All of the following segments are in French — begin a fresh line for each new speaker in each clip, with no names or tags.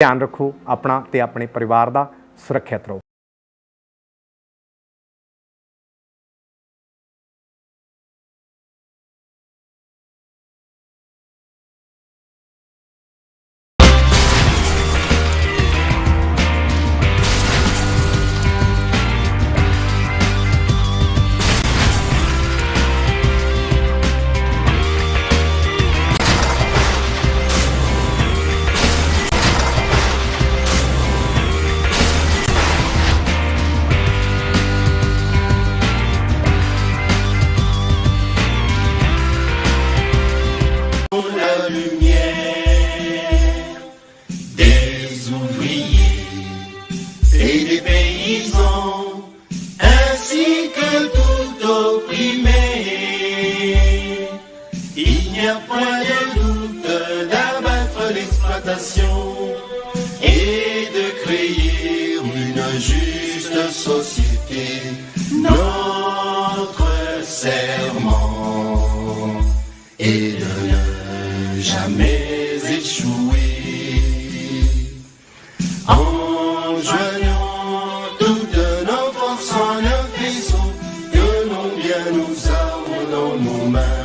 ध्यान रखो अपना ते अपने परिवार का, सुरक्षित रहो।
Et de créer une juste société, notre serment est de ne jamais échouer. En joignant toutes nos forces en un vaisseau, tenons bien nos armes dans nos mains,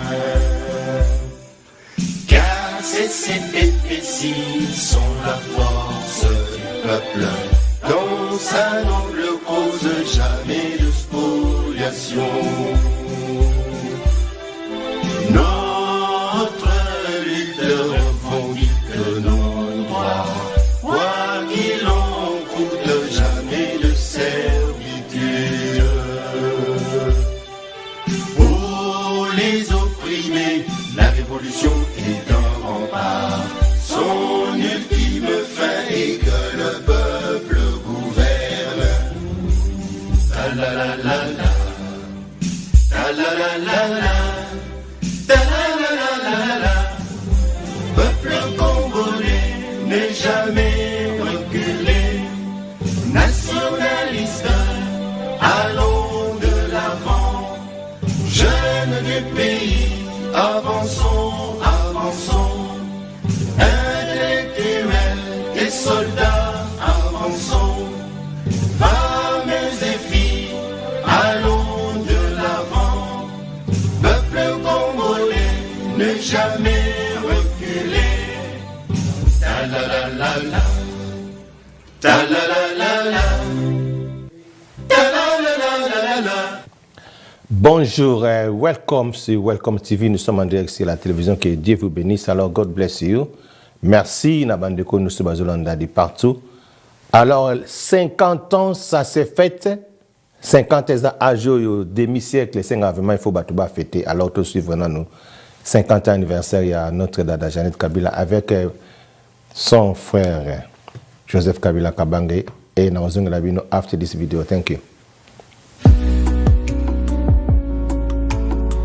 car ces CPPC sont la force du peuple, dans sa noble cause, jamais de spoliation. Notre lutte revendique nos droits, quoi qu'il en coûte, jamais de servitude. Pour les opprimés, la révolution est un rempart, son ultime fin est que le peuple gouverne. Ta la la la la, ta la la la la, ta la la la la la. Peuple congolais n'est jamais reculé, nationaliste, allons de l'avant, jeunes du pays, avançons, avançons. Intellectuels et soldats, avançons. Femmes et filles, allons de l'avant. Peuple congolais, ne jamais reculer. Ta la la la la, ta la la la la, ta la la la la la.
Bonjour, welcome sur Welcome TV. Nous sommes en direct sur la télévision. Que Dieu vous bénisse. Alors, God bless you. Merci, Nabandeko, nous sommes de partout. Alors, 50 ans, ça s'est fait. 50 ans à jour, demi-siècle, 5 ans, il faut fêter. Alors, tout de suite, nous, 50 ans anniversaire, il y a notre dada Janet Kabila avec son frère Joseph Kabila Kabange. Et nous allons la vidéo after this video. Thank you.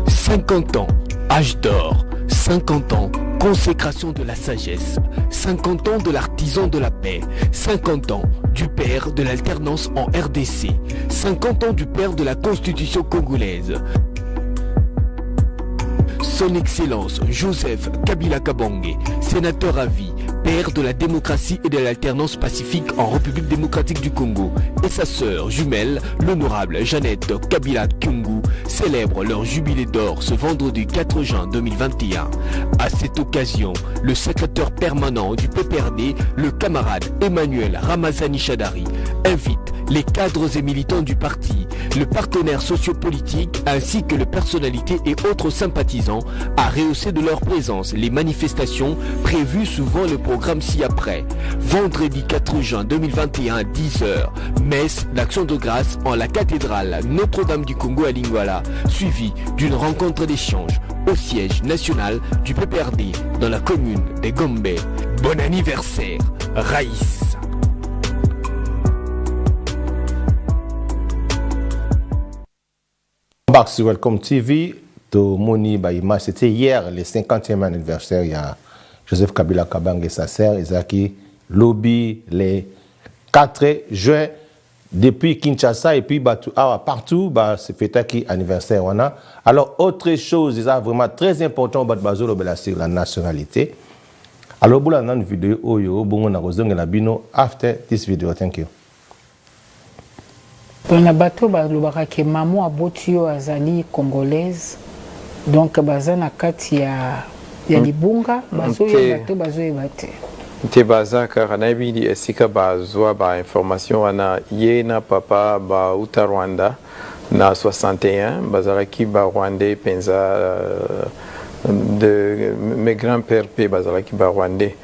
50 ans, âge d'or, 50 ans, consécration de la sagesse, 50 ans de l'artisan de la paix, 50 ans du père de l'alternance en RDC, 50 ans du père de la Constitution congolaise. Son Excellence Joseph Kabila Kabange, sénateur à vie, père de la démocratie et de l'alternance pacifique en République démocratique du Congo, et sa sœur jumelle, l'honorable Jeannette Kabila Kyungu, célèbrent leur jubilé d'or ce vendredi 4 juin 2021. À cette occasion, le secrétaire permanent du PPRD, le camarade Emmanuel Ramazani Chadari, invite les cadres et militants du parti, le partenaire sociopolitique ainsi que les personnalités et autres sympathisants à rehausser de leur présence les manifestations prévues suivant le programme ci-après. Vendredi 4 juin 2021 à 10h, messe d'action de grâce en la cathédrale Notre-Dame du Congo à Lingwala, suivie d'une rencontre d'échange au siège national du PPRD dans la commune de Gombe. Bon anniversaire, Raïs.
Back sur Welcome TV, c'était hier le 50e anniversaire. Il y a Joseph Kabila Kabange et sa sœur Isaki Lobby le 4 juin depuis Kinshasa et puis partout, c'est fêté qui anniversaire. Alors, autre chose, c'est vraiment très important sur la nationalité. Alors boula dans une vidéo oyo bongo na kozonga na bino after this video. Thank you.
Na bato balobaka ke maman aboti yo azali congolaise donc baza na kati ya libunga bazoyeba te bazoyeba te
te baza kaka nayebi esika bazwa ba information wana ye na papa bauta Rwanda na 61 bazalaki ba Rwandais penza de mes grands-pères pe bazalaki ba Rwandais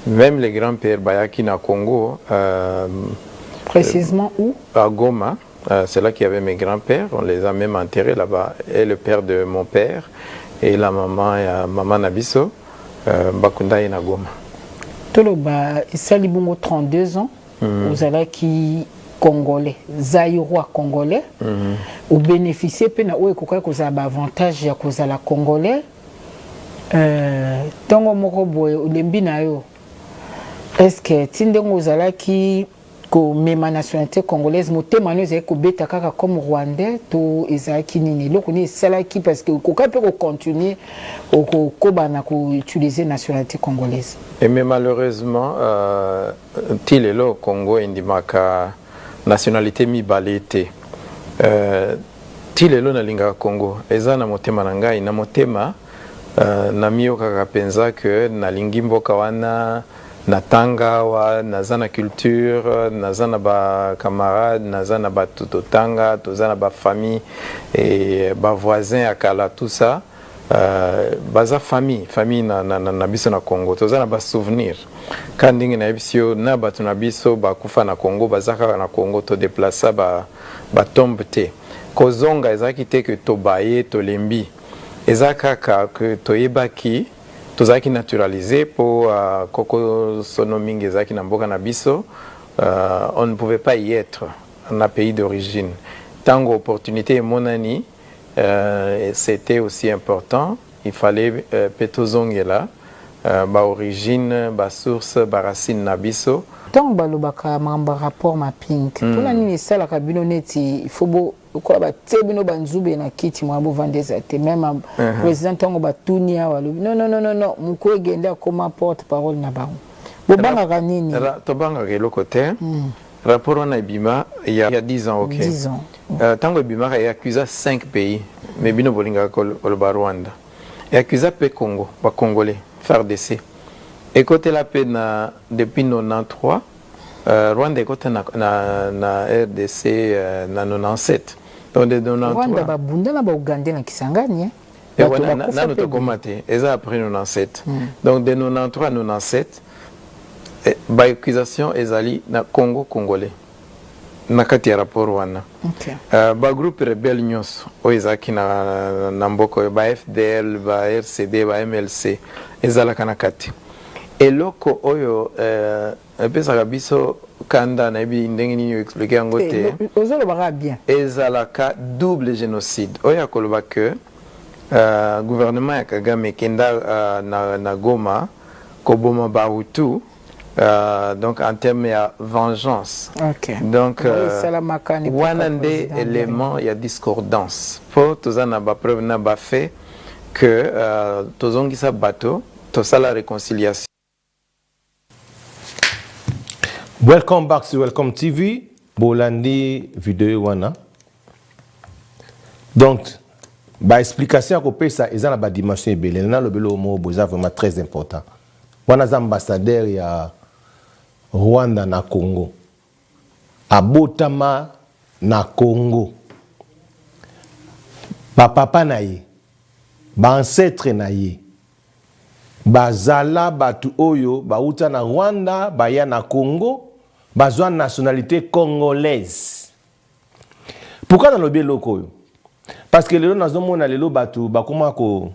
même les grands-pères bayaki na Congo
précisément où
à Goma. C'est là qu'il y avait mes grands-pères, on les a même enterrés là-bas, et le père de mon père et la maman Nabiso Bakunda et Nagoma.
Toloba isali bongo 32 ans ozalaki congolais zaïrois congolais ou bénéficier pe na oyo kokoka kozala ba avantage ya kozala congolais tongo moko boye olembi na yo est-ce que tindengo ozalaki ko mema nationalité congolaise motema no ezali kobeta kaka comme rwandais to ezalaki nini eloko nini esalaki parce que koka mpe kocontinue okokobana koutiliser nationalité congolaise.
Mais malheureusement ti lelo Congo endimaka nationalité mibale te ti lelo nalingaka Congo eza na motema na ngai na motema na miyokaka penza ke nalingi mboka wana natanga wa nazana culture nazana ba camarades nazana ba tutotanga tozana ba famille et ba voisins akala tout ça baza famille na biso na Congo tozana ba souvenir quand ndingi na biso na batu na biso ba kufa na Congo bazaka na Congo to déplacer ba tombe te kozonga ezaki te que tobaye tolembi ezaka ka que toyebaki tozaki naturalisé pour Koko Sonoming ezaki na mboka na biso on ne pouvait pas y être en pays d'origine. Tango opportunité monani c'était aussi important, il fallait petozongela ba origine ba source ba racine na biso.
Tango balobaka mamba rapport mapping tuna nini sala kabino neti il faut quoi ba tebino banzube na kiti mwa bo vandeza te même président tango batuni awa non muko egenda comme porte parole na bango bo banga kanini
to banga ke lokote rapport na bima il y a 10 ans. OK
10 ans
tango bima ya accusa 5 pays mais bino bolinga ko le Rwanda et accusa pe Congo ba congolais FARDC et côté la paix depuis 93 Rwanda côté na RDC na 97 donc de 93
Rwanda ba bunda na ba Uganda na Kisangani
et voilà na notre comité et ça après 97 donc de 93 à 97 ba accusation ezali na Congo congolais na kati ya rapport wana ba groupe rebelle nyos o ezaki na mboko ba FDL ba RCD ba MLC ezala kana kati eloko oyo epesaka biso kanda na ebi ndenge nini expliquer yango te
ozolobaka bien
ezalaka double génocide oyo akoloba ke gouvernement ya Kagame kenda na Goma koboma Bahutu donc en termes de vengeance. Donc wana nde élément ya discordance po tozana ba preuve na ba fait que tozongisa bato tosala réconciliation.
Welcome back to Welcome TV. Bolandi vidéo wana. Donc, ba explication ko pesa eza na ba dimension ebele na lobelo mo boza vraiment très important. Wana za ambassadeur ya Rwanda na Congo. Abotama na Congo. Ba papa na ye. Ba ancêtre na ye. Bazala batu oyo ba uta na Rwanda, ba ya na Congo. Bazwa nationalité congolaise. Pourquoi dans le bien local? Parce que les gens dans le lelo batu ba comment ko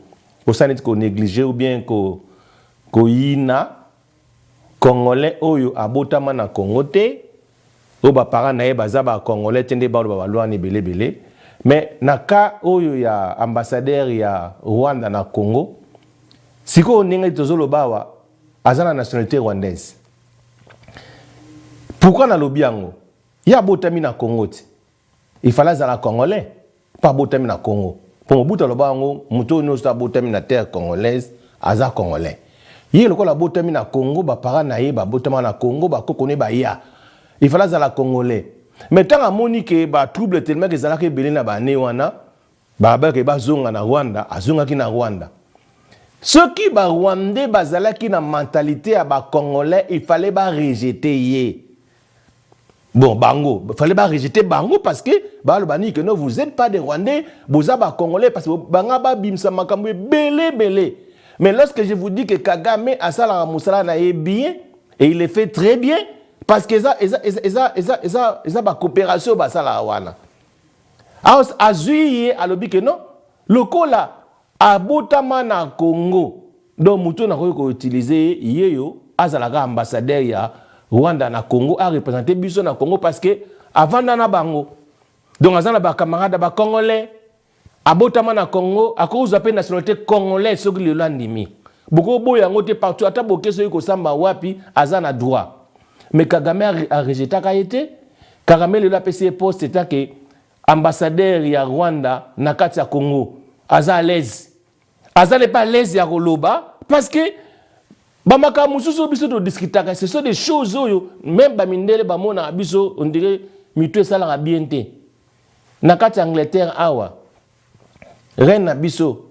sanit ko négliger ou bien ko yina congolais oyo abotama na Congo te o ba para na ye baza ba congolais tende ba ba loi ni belé mais na ka oyo ya ambassadeur ya Rwanda na Congo siko ninga tozolo bawa azana nationalité rwandaise. Pourquoi na lobiango? Ya botami na Congo te. Il fallait zala congolais, pas botami na Congo. Pour bout lobango, muto no sta botami na terre congolaise, aza congolais. Yé le la botami na Congo, ba para na ye, ba botama na Congo, ba kokone ba ya. Il fallait za la Congolais. Mais tant à Monique, ba trouble tellement que zala ke belé na ba ne wana, ba ba ke ba zonga na Rwanda, azonga ki na Rwanda. Ceux qui ba Rwandais bazala ki na mentalité à ba Congolais, il fallait ba rejeter yé. Bon, bango, il fallait pas rejeter bango parce que que non, vous n'êtes pas des Rwandais, vous êtes Congolais parce que banga ba bimsa makambo belé. Mais lorsque je vous dis que Kagame a ça la musala na bien et il le fait très bien parce que ça ba coopération ba ça la wana. Alors azuye alobi que non, lokola abotama na Congo donc muto na ko utiliser yeyo azalaka ambassadeur ya Rwanda na Congo a représenté biso na Congo parce que avant na bango donc azana ba camarade ba congolais abotama na Congo à cause de la nationalité congolaise ce que le landimi beaucoup boya ngote partout ata bokeso yiko samba wapi azana droit mais Kagame a rejeté kaité Kagame le PC poste c'était que ambassadeur ya Rwanda na kati ya Congo aza à l'aise azale pas à l'aise ya koloba parce que bamaka mususu biso to discutaka ce sont des choses oyo même bamindele bamona biso on dirait mito sala nga bien te na kati Angleterre awa reine na biso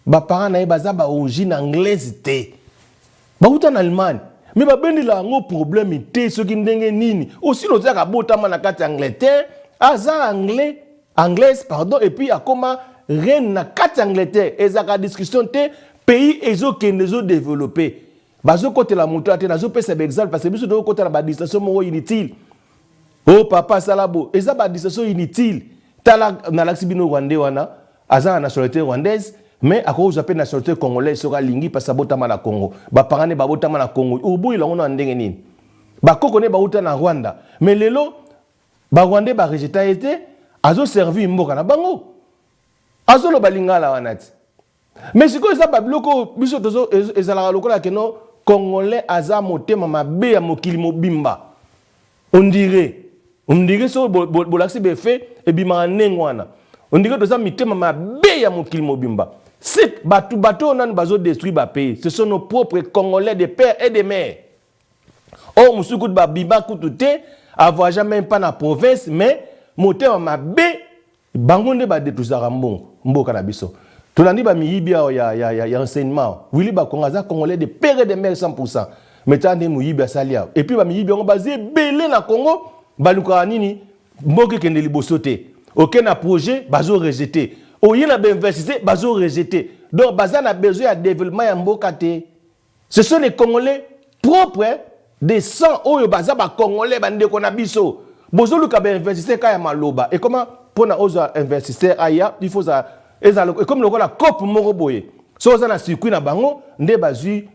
ba parents na baza ba origine anglaise te ba uta en Allemagne mais ba benila ngo problème te soki ndenge nini aussi no tsaka botama na kati Angleterre aza anglaise pardon et puis akoma reine na kati Angleterre ezaka discussion te pays ezokende zo développer bazo côté la moto ate nazo pesa exemple parce que biso do côté la ba distraction mo inutile oh papa salabo eza ba distraction inutile tala na laxibino rwandais wana aza na nationalité rwandaise mais à cause de la nationalité congolaise sera lingi parce que botama na Congo ba parane ba botama na Congo ubu ilongo na ndenge nini ba kokone ba uta na Rwanda mais lelo ba rwandais ba rejeter été azo servi mboka na bango azo lo balingala wanati mais siko eza ba biloko biso tozo ezala lokola keno Congolais aza motema mabe ya mokili mobimba on dirait so bolaxi be fait et bima nengwana on dirait toza mitema mabe ya mokili mobimba c'est bato on bazo détruire ba pays ce sont nos propres Congolais de père et de mère oh musuku ba biba kutute avoir jamais pas na province mais motema mabe bangonde ba détruire mbongo mboka na biso Tolandi ba miyibia ya enseignement. Wili ba kongaza congolais de père et de mère 100%. Metande muyibia salia. Et puis ba miyibia on basé belé na Congo, baluka nini mboke kende libosote. OK na projet bazo rejeté. Oye na université bazo rejeté. Donc baza na besoin de développement ya mboka te. Ce sont les Congolais propres des sang oyo baza ba congolais bande ko na biso. Bozo luka ba université ka ya maloba. Et comment pour na oza université aya, il faut ça et comme le la coupe moroboye so za na circuit na bango nde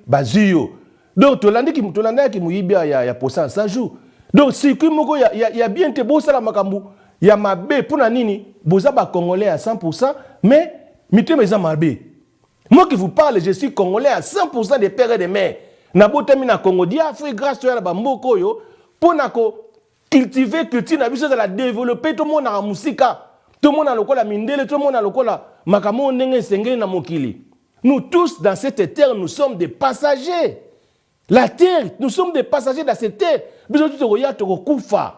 bazuyo donc tolandi ki muyibia ya posa 100 jours donc circuit moko ya bien te bosa la makambu ya mabe pona nini boza ba congolais à 100% mais mitema za mabe moi qui vous parle je suis congolais à 100% des pères et des mères na botami na Congo dia frère grâce to ya ba mboko yo pona ko cultiver culture na biso za la développer tout le monde na musika. Tout le monde a le la mindele, tout le monde a le la makamo ndenge sengeli na mokili. Nous tous dans cette terre, nous sommes des passagers. La terre, nous sommes des passagers dans cette terre. Biso tu roya to kufa.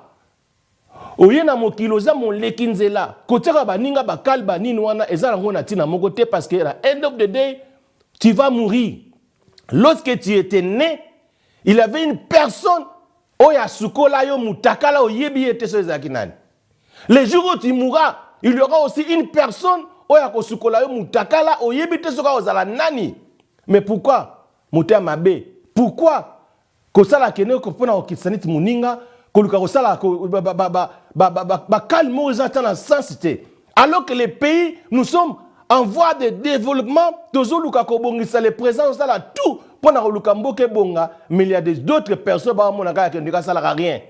Oye na mokili oza mon lekinzela. Koteka baninga bakal banini wana ezala ngona tina moko te parce que à end of the day, tu vas mourir. Lorsque tu étais né, il y avait une personne oya sukola yo mutakala oyebi ete so ezakinani. Les jours où tu mourras, il y aura aussi une personne oya kosukola yo mutakala oyebite soka ozala nani. Mais pourquoi muta mabe? Pourquoi kosala kene ko pona okisaniti muninga koluka kosala ba calme ozata na sensité. Alors que les pays nous sommes en voie de développement tozo luka ko bongisa les présents osala tout pona koluka mboke bonga mais il y a d'autres personnes ba monaka ke ndika sala rien.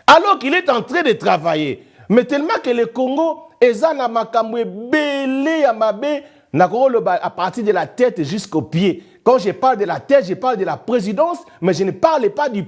Alors qu'il est en train de travailler. Mais tellement que le Congo est à makamwe belé à mabe à partir de la tête jusqu'au pied. Quand je parle de la tête, je parle de la présidence, mais je ne parle pas du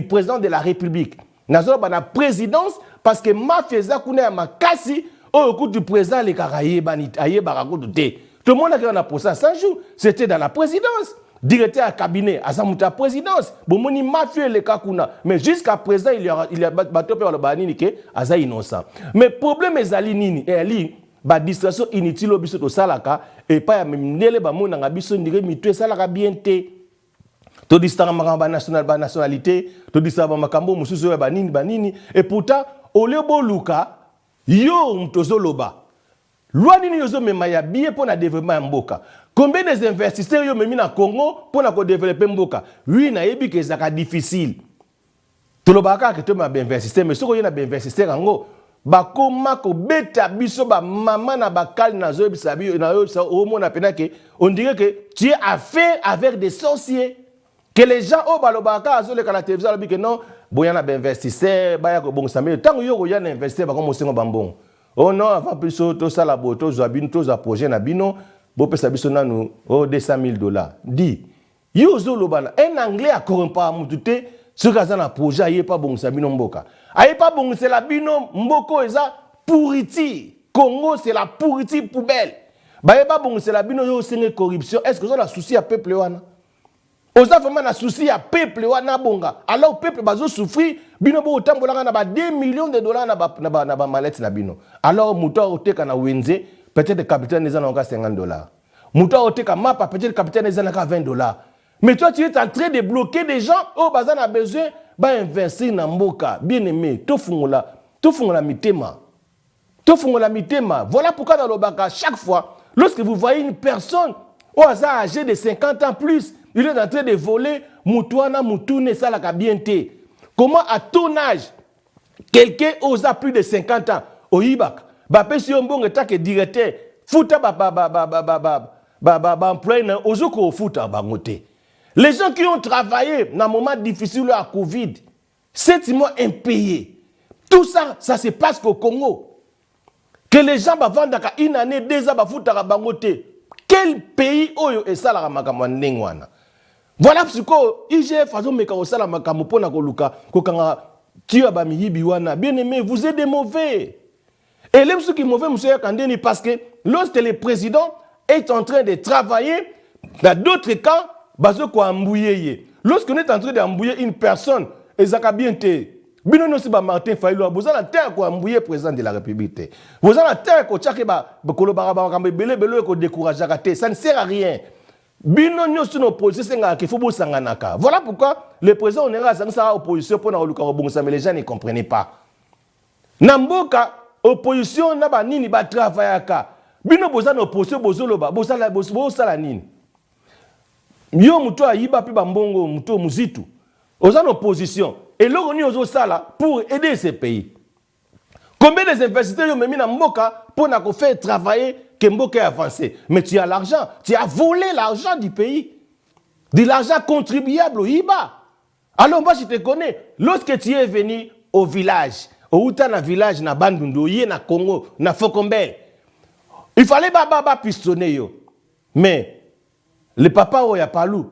président de la République. Nazo ba na présidence parce que ma feza kuna ma kasi au coup du président les Caraïbes aye barago douté. Tout le monde a posé 100 jours, c'était dans la présidence. directeur à cabinet, à sa muta présidence. Bon, moni mafieux le kakuna. Mais jusqu'à présent, il y a bateau par le banini qui est innocent. Mais problème est alinini, et ba distraction inutile au biso to salaka, et pas ya mnele ba mona nga biso ndire mitwe salaka bien te. To distingue makamba nationalité, to distingue makambo mususu ya banini, et pourtant, au lieu de luka, yo mtozo loba. Loi nini yozo mema ya biye pour na développement mboka. Combien des investisseurs yo memi na Congo pour na ko développer mboka? Oui, na yebi que ça difficile. To lobaka que to ma investisseur, mais soko yo na investisseur ango, ba koma ko beta biso ba mama na bakali na zo bisabi na yo sa au mona pena que on dirait que tu es affaire avec des sorciers. Que les gens au balobaka azo le la télévision lobi que non, boyana ba investisseur, ba ya ko bon samé tant yo ko ya na investisseur ba ko mosengo bambon. Oh non, avant plus to sala boto zo abino to za projet na bino, bo pesa biso na nous oh $200,000. Dit yo zo lobana un anglais a corrompu mutute ce kaza na projet aye pas bon sabino mboka. Aye pas bon c'est la bino mboko eza pourriti. Congo c'est la pourriti poubelle. Ba ye pas bon c'est la bino yo senge corruption. Est-ce que ça la souci à peuple wana? Oza vraiment na souci à peuple wana bonga. Alors peuple bazo souffrir, bino bo tambolanga na ba $2 millions na ba mallette na bino. Alors muto oteka na wenze, peut-être le capitaine les anaka $50. Muto oteka mapa, peut-être le capitaine les anaka $20. Mais toi tu es en train de bloquer des gens oh bazan a besoin ba investir na mboka. Bien aimé, to fungola mitema. To fungola mitema. Voilà pourquoi dans le baka chaque fois lorsque vous voyez une personne au hasard âgée de 50 ans plus, il est en train de voler Moutouana, Moutoune, ça la bien té. Comment à ton âge, quelqu'un osa plus de 50 ans, au Ibak, Bapé si on bon état que directeur, fouta employé, ozoko fouta bangoté. Les gens qui ont travaillé dans un moment difficile à Covid, 7 mois impayés, tout ça, ça se passe au Congo. Que les gens vendent une année, 2 ans, fouta bangoté. Quel pays oyo et ça la makamandengwana? Voilà pourquoi IGF façon meka osala makambo pona koluka kokanga tia ba mihibi wana. Bien aimé, vous êtes des mauvais. Et les qui mauvais monsieur Kandeni parce que lorsque le président est en train de travailler dans d'autres cas, bazo ko ambouyer. Lorsque on est en train d'embouiller une personne, ezaka bien te. Bino no si ba Martin Fayulu, vous allez terre ko ambouiller président de la République. Vous allez terre ko tchake ba kolobara ba kambe belé ko décourager te. Ça ne sert à rien. Bino nyoso no opposition nga ke fobo sanganaka. Voilà pourquoi le président on est sa opposition pour na oluka obongisa mais les gens ne comprenaient pas. Namboka opposition na ba nini ba travaillaka. Bino boza na opposition bozoloba, bozala nini. Yo muto ayiba pe ba mbongo muto muzitu. Oza na opposition et l'on ozo sala pour aider ces pays. Combien des investisseurs ont mis dans Mboka pour faire travailler que Mboka est avancé? Mais tu as l'argent, tu as volé l'argent du pays. De l'argent contribuable au IBA. Alors moi je te connais, lorsque tu es venu au village, au Outana village, na Bandundu, na Congo, na Fokombe, il fallait baba pistonner yo. Mais le papa oya palou,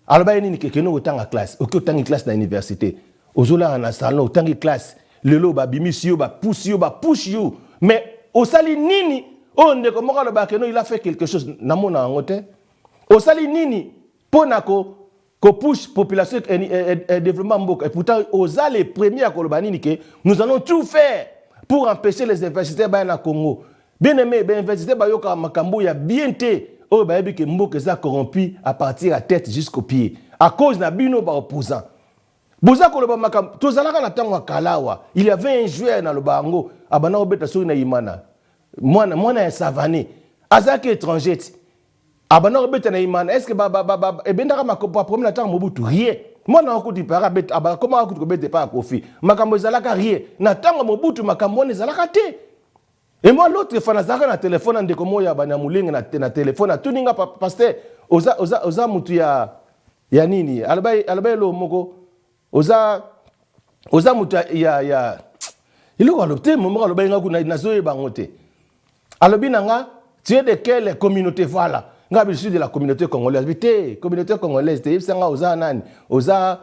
alors bah il n'y a que autant en classe, autant en classe dans l'université, aux ola en salon, autant en classe. Le lo ba bimisio ba push you mais au sali nini on ne comment le bakeno il a fait quelque chose na mona ngote au sali nini pona ko push population et développement mboka et pourtant aux les premiers à kolobanini que nous allons tout faire pour empêcher les investisseurs ba na Congo bien aimé ben investisseurs ba yoka makambo ya bien té o ba yebi que mboka za corrompu à partir à tête jusqu'au pied à cause na bino ba opposant. Boza koloba makam tozalaka na tango kalawa il y avait un joueur dans le bango abana obeta suri na imana mwana ya savane azaki étranger abana obeta na imana est-ce que ebendaka makopa problème na tango mobutu rien mwana okuti para beta aba comment okuti kobeta pa kofi makambo ezalaka rien na tango mobutu makambo ne ezalaka te. Et moi l'autre fois nazaka na téléphone ndeko moya bana mulinga na téléphone tuninga pasteur oza mutu ya nini albai lo moko oza muta ya iloko alopte momo aloba nga kuna nazoye bangote alobi nanga tu es de quelle communauté voilà nga je suis de la communauté congolaise bité communauté congolaise te sanga oza nani oza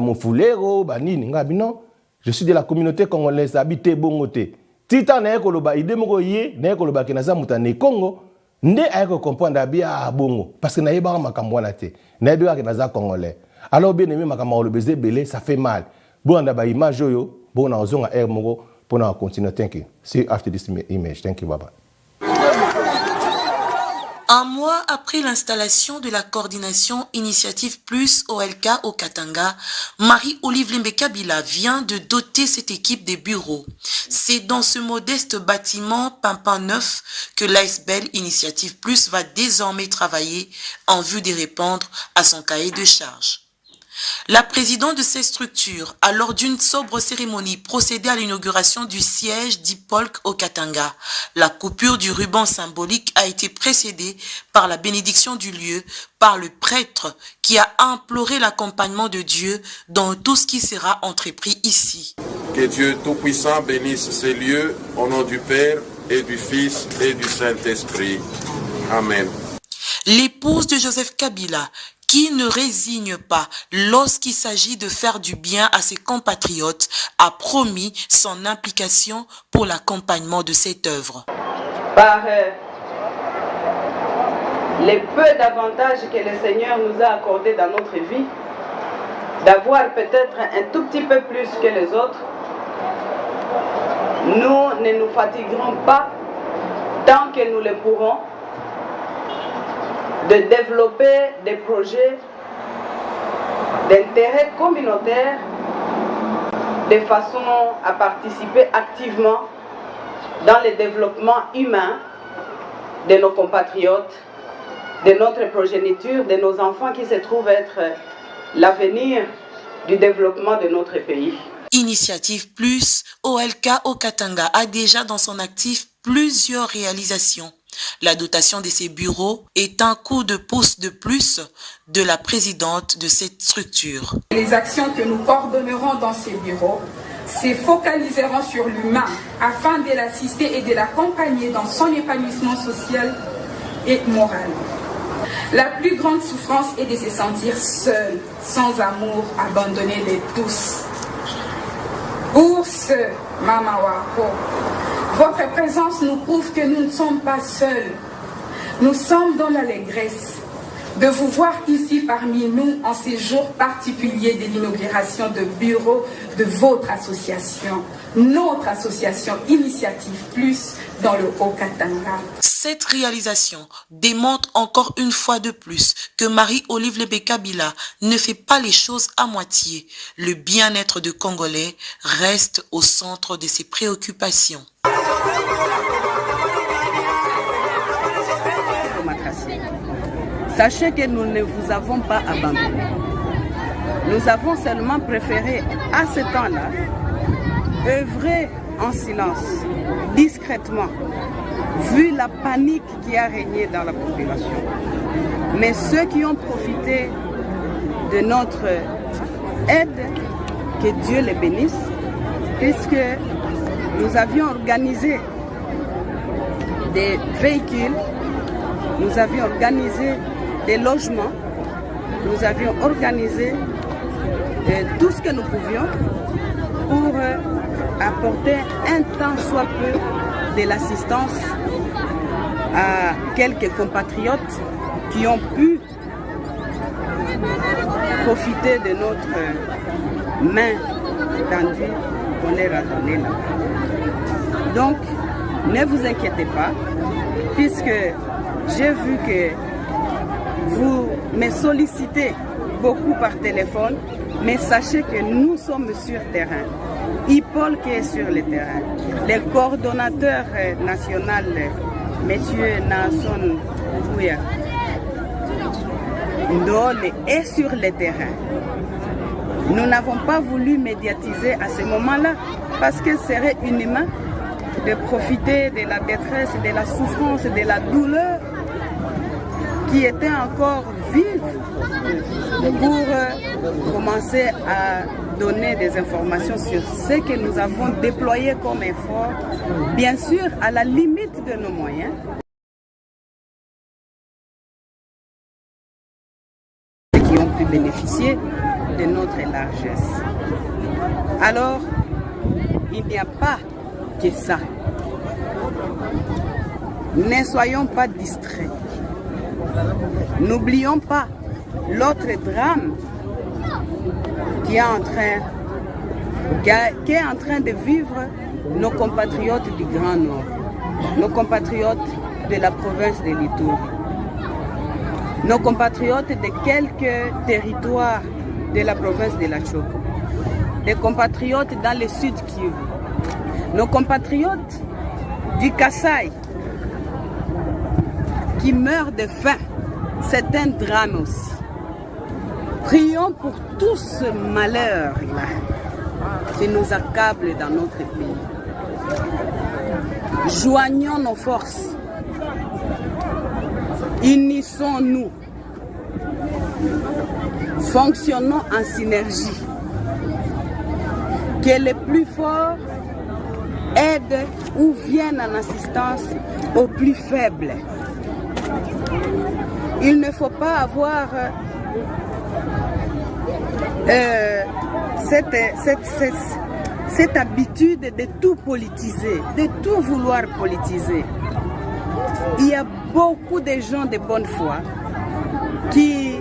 mofulero banini nga bino je suis de la communauté congolaise habité bongote tita na ekoloba ide moko ye na ekoloba ke naza muta ne Congo nde ayeko comprendre bien bongo parce que naïba makambo wana te naïba que naza congolais alors bien aimé makambo le baiser belé ça fait mal bon ndaba image yo bon na ozonga air moko pour na continuer. Thank you. See you after this image. Thank you. Bye bye.
Un mois après l'installation de la coordination Initiative Plus OLK au Katanga, Marie-Olive Lembe Kabila vient de doter cette équipe des bureaux. C'est dans ce modeste bâtiment pimpant neuf que l'ASBEL Initiative Plus va désormais travailler en vue de répondre à son cahier de charges. La présidente de ces structures a lors d'une sobre cérémonie procédé à l'inauguration du siège d'Ipolk au Katanga. La coupure du ruban symbolique a été précédée par la bénédiction du lieu par le prêtre qui a imploré l'accompagnement de Dieu dans tout ce qui sera entrepris ici.
Que Dieu Tout-Puissant bénisse ces lieux au nom du Père et du Fils et du Saint-Esprit. Amen.
L'épouse de Joseph Kabila, qui ne résigne pas lorsqu'il s'agit de faire du bien à ses compatriotes, a promis son implication pour l'accompagnement de cette œuvre.
Par les peu d'avantages que le Seigneur nous a accordés dans notre vie, d'avoir peut-être un tout petit peu plus que les autres, nous ne nous fatiguerons pas tant que nous le pourrons de développer des projets d'intérêt communautaire de façon à participer activement dans le développement humain de nos compatriotes, de notre progéniture, de nos enfants qui se trouvent être l'avenir du développement de notre pays.
Initiative Plus OLK au Katanga a déjà dans son actif plusieurs réalisations. La dotation de ces bureaux est un coup de pouce de plus de la présidente de cette structure.
Les actions que nous coordonnerons dans ces bureaux se focaliseront sur l'humain afin de l'assister et de l'accompagner dans son épanouissement social et moral. La plus grande souffrance est de se sentir seul, sans amour, abandonné de tous. Pour ce Mama Wako, votre présence nous prouve que nous ne sommes pas seuls. Nous sommes dans l'allégresse de vous voir ici parmi nous en ces jours particuliers de l'inauguration de bureau de votre association, notre association Initiative Plus dans le Haut-Katanga.
Cette réalisation démontre encore une fois de plus que Marie-Olive Lembe Kabila ne fait pas les choses à moitié. Le bien-être de Congolais reste au centre de ses préoccupations.
Sachez que nous ne vous avons pas abandonné. Nous avons seulement préféré, à ce temps-là, œuvrer en silence, discrètement, vu la panique qui a régné dans la population. Mais ceux qui ont profité de notre aide, que Dieu les bénisse, puisque nous avions organisé des véhicules, nous avions organisé des logements, nous avions organisé tout ce que nous pouvions pour apporter un tant soit peu de l'assistance à quelques compatriotes qui ont pu profiter de notre main tendue qu'on leur a donnée là. Donc, ne vous inquiétez pas, puisque j'ai vu que vous me sollicitez beaucoup par téléphone, mais sachez que nous sommes sur terrain. Ipolk est sur le terrain. Le coordonnateur national, M. Nason Bouya, Ndole, est sur le terrain. Nous n'avons pas voulu médiatiser à ce moment-là parce que ce serait inhumain de profiter de la détresse, de la souffrance, de la douleur qui était encore vive pour commencer à donner des informations sur ce que nous avons déployé comme effort, bien sûr à la limite de nos moyens. Qui ont pu bénéficier de notre largesse. Alors, il n'y a pas que ça. Ne soyons pas distraits. N'oublions pas l'autre drame qui est en train de vivre nos compatriotes du Grand Nord, nos compatriotes de la province de l'Ituri, nos compatriotes de quelques territoires de la province de la Choco, des compatriotes dans le sud Kivu, nos compatriotes du Kasaï qui meurent de faim. C'est un drame aussi. Prions pour tout ce malheur-là qui nous accable dans notre pays. Joignons nos forces. Unissons-nous. Fonctionnons en synergie. Que les plus forts aident ou viennent en assistance aux plus faibles. Il ne faut pas avoir cette habitude de tout politiser, de tout vouloir politiser. Il y a beaucoup de gens de bonne foi qui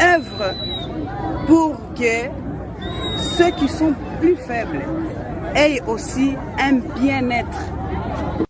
œuvrent pour que ceux qui sont plus faibles aient aussi un bien-être